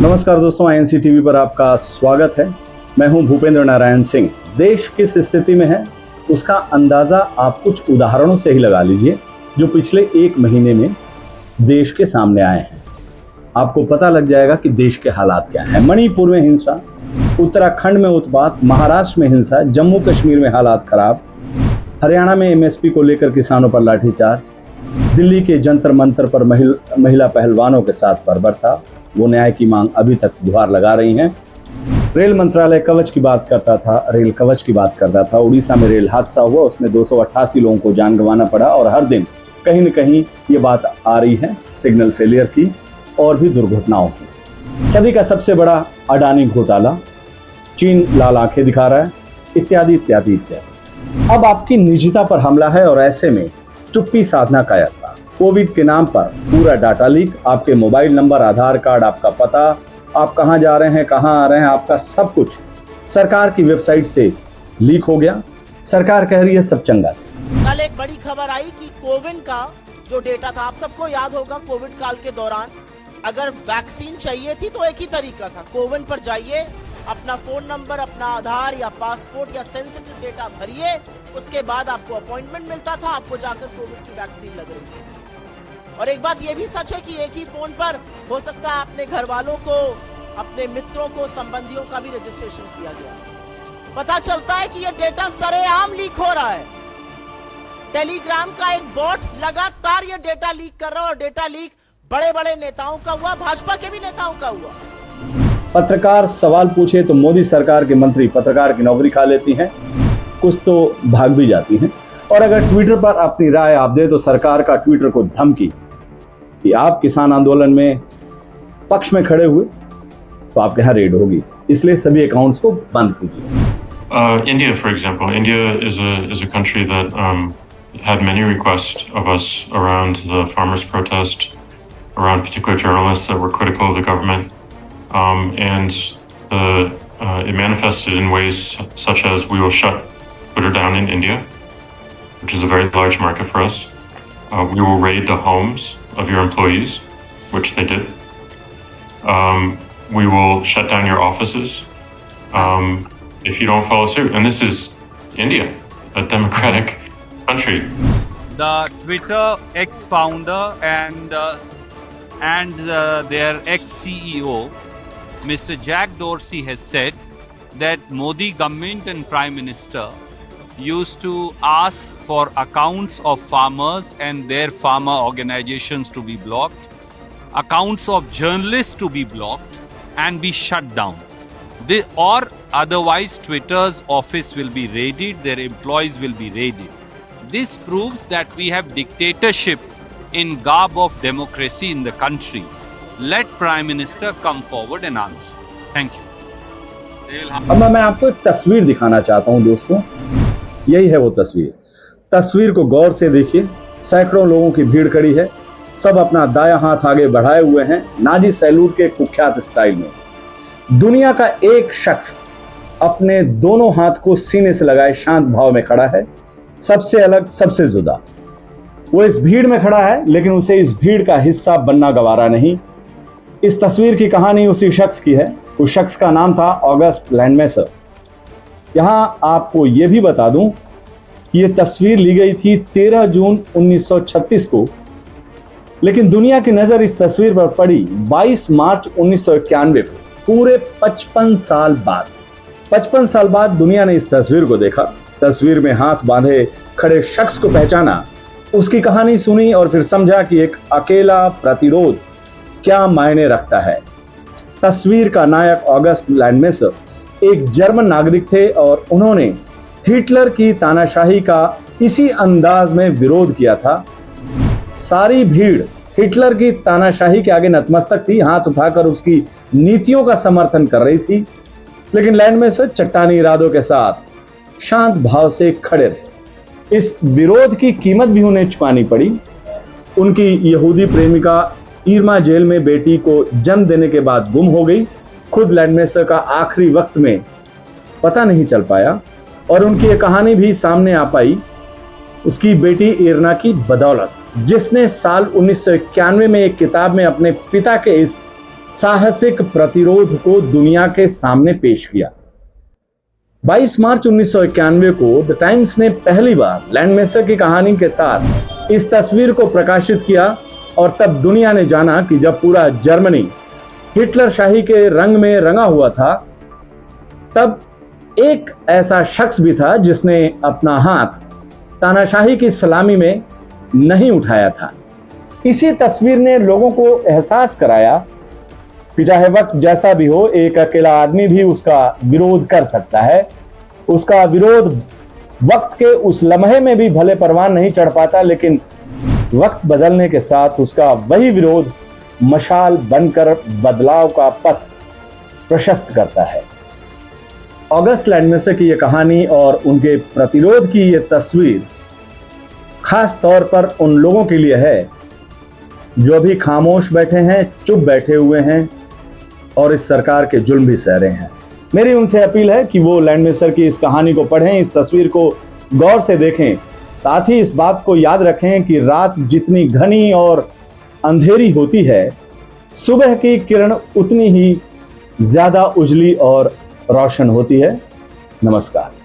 नमस्कार दोस्तों, INC TV पर आपका स्वागत है। मैं हूं भूपेंद्र नारायण सिंह। देश किस स्थिति में है उसका अंदाजा आप कुछ उदाहरणों से ही लगा लीजिए जो पिछले एक महीने में देश के सामने आए हैं। आपको पता लग जाएगा कि देश के हालात क्या हैं। मणिपुर में हिंसा, उत्तराखंड में उत्पात, महाराष्ट्र में हिंसा, जम्मू कश्मीर में हालात खराब, हरियाणा में एमएसपी को लेकर किसानों पर लाठीचार्ज, दिल्ली के जंतर मंतर पर महिला पहलवानों के साथ बर्बरता, वो न्याय की मांग अभी तक गुहार लगा रही हैं। रेल मंत्रालय कवच की बात करता था। उड़ीसा में रेल हादसा हुआ, उसमें 288 लोगों को जान गंवाना पड़ा और हर दिन कहीं न कहीं ये बात आ रही है सिग्नल फेलियर की और भी दुर्घटनाओं की। सदी का सबसे बड़ा अडानी घोटाला, चीन लाल आंखें दिखा रहा है, इत्यादि इत्यादि इत्यादि। अब आपकी निजता पर हमला है और ऐसे में चुप्पी साधना का यात्रा। कोविड के नाम पर पूरा डाटा लीक, आपके मोबाइल नंबर, आधार कार्ड, आपका पता, आप कहां जा रहे हैं, कहां आ रहे हैं, आपका सब कुछ सरकार की वेबसाइट से लीक हो गया। सरकार कह रही है सब चंगा से। कल एक बड़ी खबर आई कि कोविन का जो डेटा था, आप सबको याद होगा कोविड काल के दौरान अगर वैक्सीन चाहिए थी तो एक ही तरीका था, कोविन पर जाइए, अपना फोन नंबर, अपना आधार या पासपोर्ट या सेंसिटिव डेटा भरिए, उसके बाद आपको अपॉइंटमेंट मिलता था, आपको जाकर कोविड की वैक्सीन लग रही थी। और एक बात ये भी सच है कि एक ही फोन पर हो सकता है अपने घर वालों को, अपने मित्रों को, संबंधियों का भी रजिस्ट्रेशन किया गया। पता चलता है कि ये डेटा सरेआम लीक हो रहा है। टेलीग्राम का एक बॉट लगातार ये डेटा लीक कर रहा है और डेटा लीक बड़े बड़े नेताओं का हुआ, भाजपा के भी नेताओं का हुआ। पत्रकार सवाल पूछे तो मोदी सरकार के मंत्री पत्रकार की नौकरी खा लेती हैं, कुछ तो भाग भी जाती हैं। और अगर ट्विटर पर अपनी राय आप दे तो सरकार का ट्विटर को धमकी कि आप किसान आंदोलन में पक्ष में खड़े हुए तो आपके यहाँ रेड होगी, इसलिए सभी अकाउंट्स को बंद कीजिए। India, for example, India is a country that had many requests of us around the farmers' protest, around particular journalists that were critical of the government, and it manifested in ways such as we will shut Twitter down in India, which is a very large market for us. We will raid the homes of your employees, which they did. We will shut down your offices if you don't follow suit. And this is India, a democratic country. The Twitter ex-founder and their ex-CEO, Mr. Jack Dorsey, has said that Modi government and Prime Minister used to ask for accounts of farmers and their farmer organizations to be blocked, accounts of journalists to be blocked and be shut down. Or otherwise Twitter's office will be raided, their employees will be raided. This proves that we have dictatorship in garb of democracy in the country. Let Prime Minister come forward and answer. Thank you. अब मैं आपको एक तस्वीर दिखाना चाहता हूं दोस्तों। यही है वो तस्वीर को गौर से देखिए। सैकड़ों लोगों की भीड़ खड़ी है, सब अपना दायां हाथ आगे बढ़ाए हुए हैं नाजी सैल्यूट के कुख्यात स्टाइल में। दुनिया का एक शख्स अपने दोनों हाथ को सीने से लगाए शांत भाव में खड़ा है, सबसे अलग, सबसे जुदा। वो इस भीड़ में खड़ा है लेकिन उसे इस भीड़ का हिस्सा बनना गवारा नहीं। इस तस्वीर की कहानी उसी शख्स की है। उस शख्स का नाम था ऑगस्ट लैंडमेसर। यहां आपको यह भी बता दूं कि यह तस्वीर ली गई थी 13 जून 1936 को, लेकिन दुनिया की नजर इस तस्वीर पर पड़ी 22 मार्च 1991 को। पूरे 55 साल बाद दुनिया ने इस तस्वीर को देखा, तस्वीर में हाथ बांधे खड़े शख्स को पहचाना, उसकी कहानी सुनी और फिर समझा कि एक अकेला प्रतिरोध क्या मायने रखता है। तस्वीर का नायक ऑगस्ट लैंडमेसर एक जर्मन नागरिक थे और उन्होंने हिटलर की तानाशाही का इसी अंदाज में विरोध किया था। सारी भीड़ हिटलर की तानाशाही के आगे नतमस्तक थी, हाथ उठाकर उसकी नीतियों का समर्थन कर रही थी, लेकिन लैंडमेसर चट्टानी इरादों के साथ शांत भाव से खड़े रहे। इस विरोध की कीमत भी उन्हें चुकानी पड़ी। उनकी यहूदी प्रेमिका इरमा जेल में बेटी को जन्म देने के बाद गुम हो गई। खुद लैंडमेसर का आखिरी वक्त में पता नहीं चल पाया और उनकी ये कहानी भी सामने आ पाई उसकी बेटी इरना की बदौलत, जिसने साल 1991 में एक किताब में अपने पिता के इस साहसिक प्रतिरोध को दुनिया के सामने पेश किया। 22 मार्च 1991 को द टाइम्स ने पहली बार लैंडमेसर की कहानी के साथ इस तस्वीर को प्रकाशित किया और तब दुनिया ने जाना कि जब पूरा जर्मनी हिटलर शाही के रंग में रंगा हुआ था, तब एक ऐसा शख्स भी था जिसने अपना हाथ तानाशाही की सलामी में नहीं उठाया था। इसी तस्वीर ने लोगों को एहसास कराया कि चाहे वक्त जैसा भी हो, एक अकेला आदमी भी उसका विरोध कर सकता है। उसका विरोध वक्त के उस लम्हे में भी भले परवान नहीं चढ़ पाता, लेकिन वक्त बदलने के साथ उसका वही विरोध मशाल बनकर बदलाव का पथ प्रशस्त करता है। ऑगस्ट लैंडमेसर की यह कहानी और उनके प्रतिरोध की यह तस्वीर खास तौर पर उन लोगों के लिए है जो अभी खामोश बैठे हैं, चुप बैठे हुए हैं और इस सरकार के जुल्म भी सह रहे हैं। मेरी उनसे अपील है कि वो लैंडमेसर की इस कहानी को पढ़ें, इस तस्वीर को गौर से देखें, साथ ही इस बात को याद रखें कि रात जितनी घनी और अंधेरी होती है, सुबह की किरण उतनी ही ज्यादा उजली और रोशन होती है। नमस्कार।